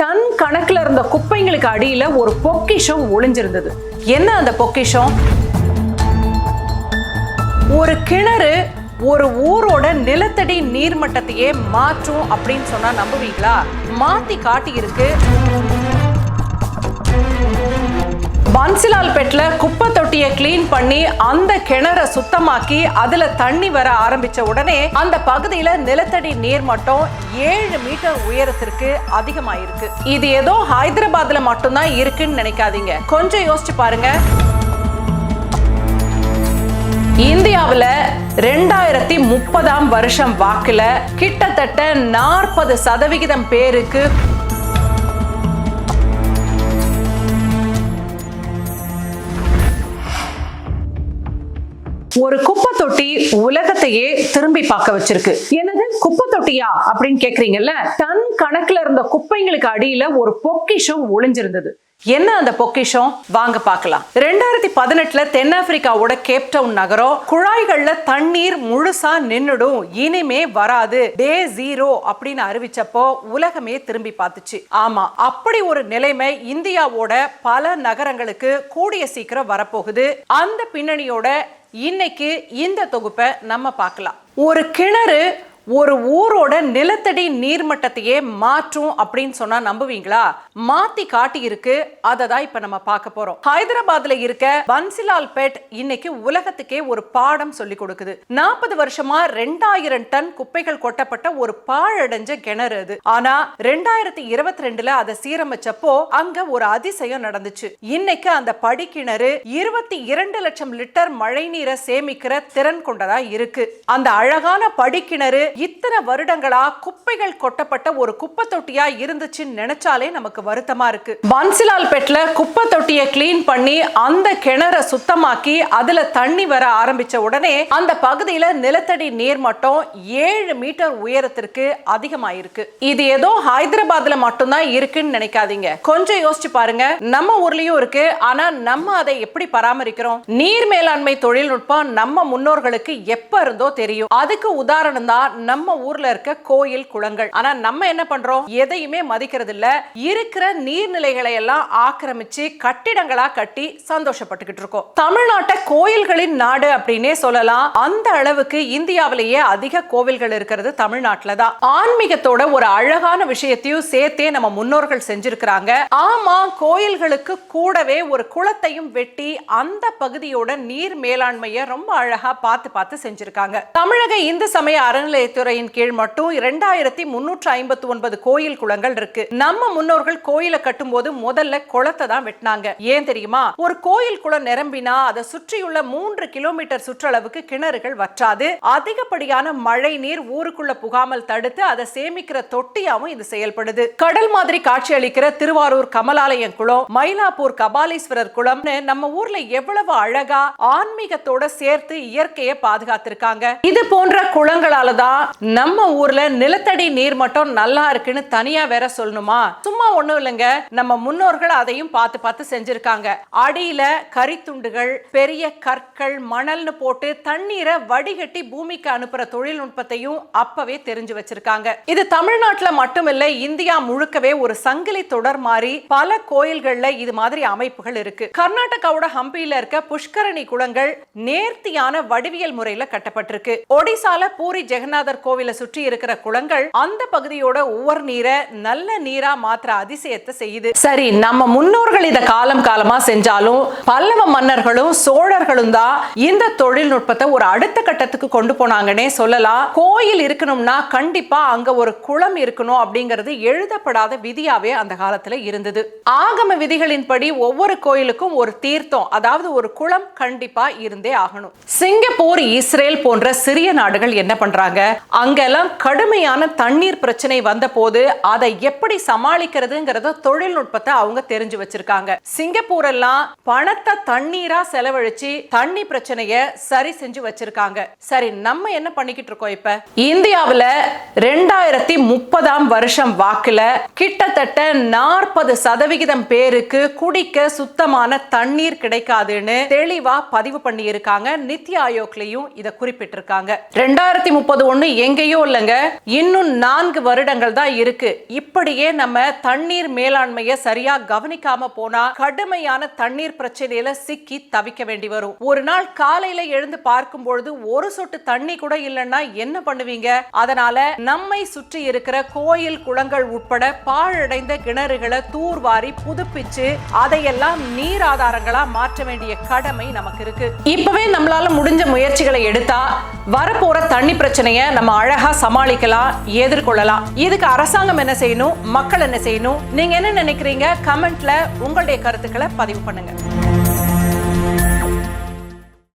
Ton கணக்குல இருந்த குப்பைங்களுக்கு அடியில ஒரு பொக்கிஷம் ஒளிஞ்சிருந்தது. என்ன அந்த பொக்கிஷம்? ஒரு கிணறு ஒரு ஊரோட நிலத்தடி நீர்மட்டத்தையே மாற்றும் அப்படின்னு சொன்னா நம்புவீங்களா? மாத்தி காட்டி இருக்கு. பன்சிலால்பேட்ல குப்பை தொட்டியை கிளீன் பண்ணி அந்த கிணறை சுத்தமாக்கி அதுல தண்ணி வர ஆரம்பிச்ச உடனே அந்த பகுதியில நிலத்தடி நீர்மட்டம் 7 மீட்டர் உயரத்திற்கு அதிகமாயிருக்கு. இது ஏதோ ஹைதராபாத்ல மட்டும்தான் இருக்குன்னு நினைக்காதீங்க. கொஞ்சம் யோசிச்சு பாருங்க. இந்தியாவுல 2030 வருஷம் வாக்குல கிட்டத்தட்ட 40% பேருக்கு ஒரு குப்பை தொட்டி உலகத்தையே திரும்பி பார்க்க வச்சிருக்கு. என்னது குப்பை தொட்டியா அப்படின்னு கேக்குறீங்கல்ல? டன் கணக்குல இருந்த குப்பைங்களுக்கு அடியில ஒரு பொக்கிஷம் ஒளிஞ்சிருந்தது. என்ன அந்த பொக்கிஷம்? வாங்க பார்க்கலாம். 2018 தென்னாப்பிரிக்காவோட கேப்டவுன் நகரம் குழாய்கள்ல தண்ணீர் முழுசா நின்னுடும், இனிமே வராது, டே 0 அப்படின்னு அறிவிச்சப்போ உலகமே திரும்பி பார்த்துச்சு. ஆமா, அப்படி ஒரு நிலைமை இந்தியாவோட பல நகரங்களுக்கு கூடிய சீக்கிரம் வரப்போகுது. அந்த பின்னணியோட இன்னைக்கு இந்த தொகுப்பை நம்ம பார்க்கலாம். ஒரு கிணறு ஒரு ஊரோட நிலத்தடி நீர்மட்டத்தையே மாற்றும் அப்படின்னு சொன்னா நம்புவீங்களா? மாத்தி காட்டி இருக்கு. அதை தான் இப்ப நம்ம பார்க்க போறோம். ஹைதராபாத்ல இருக்க பன்சிலால்பேட் இன்னைக்கு உலகத்துக்கே ஒரு பாடம் சொல்லி கொடுக்குது. 40 வருஷமா 2000 டன் குப்பைகள் கொட்டப்பட்ட ஒரு பாழடைஞ்ச கிணறு அது. ஆனா 2022 அதை சீரமைச்சப்போ அங்க ஒரு அதிசயம் நடந்துச்சு. இன்னைக்கு அந்த படிக்கிணறு 22 லட்சம் லிட்டர் மழை நீரை சேமிக்கிற திறன் கொண்டதா இருக்கு. அந்த அழகான படிக்கிணறு இத்தனை வருடங்களா குப்பைகள் கொட்டப்பட்ட ஒரு குப்பை தொட்டியா இருந்துச்சுன்னு நினைச்சாலே நமக்கு வருத்தமா இருக்கு. பன்சிலால்பேட்ல குப்பை தொட்டியை கிளீன் பண்ணி அந்த கிணறை சுத்தமாக்கி அதுல தண்ணி வர ஆரம்பிச்ச உடனே அந்த பகுதியில நிலத்தடி நீர்மட்டம் 7 மீட்டர் உயரத்திற்கு அதிகமாயிருக்கு. இது ஏதோ ஹைதராபாத்ல மட்டும்தான் இருக்குன்னு நினைக்காதீங்க. கொஞ்சம் யோசிச்சு பாருங்க. நம்ம ஊர்லயும் இருக்கு. ஆனா நம்ம அதை எப்படி பராமரிக்கிறோம்? நீர் மேலாண்மை தொழில்நுட்பம் நம்ம முன்னோர்களுக்கு எப்ப இருந்தோ தெரியும். அதுக்கு உதாரணம் தான் நம்ம ஊர்ல இருக்க கோயில் குளங்கள். ஆனா நம்ம என்ன பண்றோம்? எதையுமே மதிக்கிறது இல்ல. இருக்கிற நீர்நிலைகளை எல்லாம் ஆக்கிரமிச்சு கட்டிடங்களா கட்டி சந்தோஷப்பட்டுக்கிட்டு இருக்கோம். தமிழ்நாட்டை கோயில்களின் நாடு அப்படின்னே சொல்லலாம். அந்த அளவுக்கு இந்தியாவிலேயே அதிக கோவில்கள் இருக்கிறது தமிழ்நாட்டுல தான். ஆன்மீகத்தோட ஒரு அழகான விஷயத்தையும் சேர்த்தே நம்ம முன்னோர்கள் செஞ்சிருக்கிறாங்க. ஆமா, கோயில்களுக்கு கூடவே ஒரு குளத்தையும் வெட்டி அந்த பகுதியோட நீர் மேலாண்மையை ரொம்ப அழகா பார்த்து செஞ்சிருக்காங்க. தமிழக இந்து சமய அறநிலையத்துறையின் கீழ் மட்டும் 2359 கோயில் குளங்கள் இருக்கு. நம்ம முன்னோர்கள் கோயிலை கட்டும் போது முதல்ல குளத்தை தான் வெட்டினாங்க. ஏன் தெரியுமா? ஒரு கோயில் குளம் நிரம்பினா அதை சுற்றியுள்ள 3 கிலோமீட்டர் சுற்றளவுக்கு கிணறுகள் வற்றாது. அதிகப்படியான மழை நீர் ஊருக்குள்ள புகாமல் தடுத்து அதை சேமிக்கிற தொட்டியாவும் இது செயல்படுது. கடல் மாதிரி காட்சி அளிக்கிற திருவாரூர் கமலாலயம் குளம், மயிலாப்பூர் கபாலீஸ்வரர் குளம் நம்ம ஊர்ல எவ்வளவு அழகா ஆன்மீகத்தோட சேர்த்து இயற்கையை பாதுகாத்திருக்காங்க. இது போன்ற குளங்களால தான் நம்ம ஊர்ல நிலத்தடி நீர் மட்டம் நல்லா இருக்குன்னு தனியா வேற சொல்லணுமா? சும்மா ஒண்ணும் இல்லைங்க. நம்ம முன்னோர்கள் அதையும் பார்த்து செஞ்சிருக்காங்க. அடியில கரித்துண்டுகள், பெரிய கற்கள், மணல்னு போட்டு தண்ணீரை வடிகட்டி பூமிக்கு அனுப்புற தொழில்நுட்பத்தையும் அப்பவே தெரிஞ்சு வச்சிருக்காங்க. இது தமிழ்நாட்டுல மட்டும் இல்ல, இந்தியா முழுக்கவே ஒரு சங்கிலி தொடர் மாதிரி பல கோயில்கள்ல இது மாதிரி அமைப்புகள் இருக்கு. கர்நாடகாவோட ஹம்பியில இருக்க புஷ்கரணி குளங்கள் நேர்த்தியான வடிவியல் முறையில கட்டப்பட்டிருக்கு. ஒடிசால பூரி ஜெகநாதர் கோவிலை சுற்றி இருக்கிற குளங்கள் அந்த பகுதியோட உவர் நீரை நல்ல நீரா மாற்ற அதிசயத்தை செய்யுது. சரி, நம்ம முன்னோர்கள் இத காலமா செஞ்சாலும் பல்லவ மன்னர்களும் சோழர்களும் தான் இந்த தொழில்நுட்பத்தை ஒரு அடுத்த கட்டத்துக்கு கொண்டு போனாங்கன்னே சொல்லலாம். கோயில் இருக்கணும்னா கண்டிப்பா அங்க ஒரு குளம் இருக்கணும் அப்படிங்கிறது எழுதப்படாத விதியாவே அந்த காலத்துல இருந்தது. ஆகம விதிகளின்படி ஒவ்வொரு கோயிலுக்கும் ஒரு தீர்த்தம், அதாவது ஒரு குளம் கண்டிப்பா இருந்தே ஆகணும். சிங்கப்பூர், இஸ்ரேல் போன்ற சிறிய நாடுகள் என்ன பண்றாங்க? அங்கெல்லாம் கடுமையான தண்ணீர் பிரச்சனை வந்த போது அதை எப்படி சமாளிக்கிறதுங்கிறத தொழில்நுட்பத்தை அவங்க தெரிஞ்சு வச்சிருக்காங்க. சிங்கப்பூர் எல்லாம் பணத்தை தண்ணீரா செலவழிச்சு தண்ணி பிரச்சனையை சரி செஞ்சு வச்சிருக்காங்க. சரி, நம்ம என்ன பண்ணிக்கிட்டு இருக்கோம்? இப்ப இந்தியாவுல 2030 வருஷம் வாக்குல கிட்டத்தட்ட 40% பேருக்கு குடிக்க சுத்தமான தண்ணீர் கிடைக்காதுன்னு தெளிவா பதிவு பண்ணி இருக்காங்க. நித்தி ஆயோக்லயும் இதை குறிப்பிட்டிருக்காங்க. 2031 ஒண்ணு எங்கேயோ இல்லைங்க, இன்னும் 4 வருடங்கள் தான் இருக்கு. இப்படியே நம்ம தண்ணீர் மேலாண்மையை சரியா கவனிக்காம போனா கடுமையான தண்ணீர் பிரச்சனையில சிக்கி தவிக்க வேண்டி வரும். ஒரு நாள் காலையில எழுந்து பார்க்கும் பொழுது ஒரு சொட்டு தண்ணி கூட இல்லைன்னா என்ன பண்ணுவீங்க? அதனால நம்மை சுற்றி இருக்கிற கோயில் குளங்கள் உட்பட பாழடைந்த கிணறுகளை தூர்வாரி புதுப்பிச்சு அதையெல்லாம் நீர் ஆதாரங்களா மாற்ற வேண்டிய கடமை நமக்கு இருக்கு. இப்பவே நம்மளால முடிஞ்ச முயற்சிகளை எடுத்தா வரப்போற தண்ணி பிரச்சனையை நம்ம அழகா சமாளிக்கலாம், எதிர்கொள்ளலாம். இதுக்கு அரசாங்கம் என்ன செய்யணும், மக்கள் என்ன செய்யணும், நீங்க என்ன நினைக்கிறீங்க? கமெண்ட்ல உங்களுடைய கருத்துக்களை பதிவு பண்ணுங்க.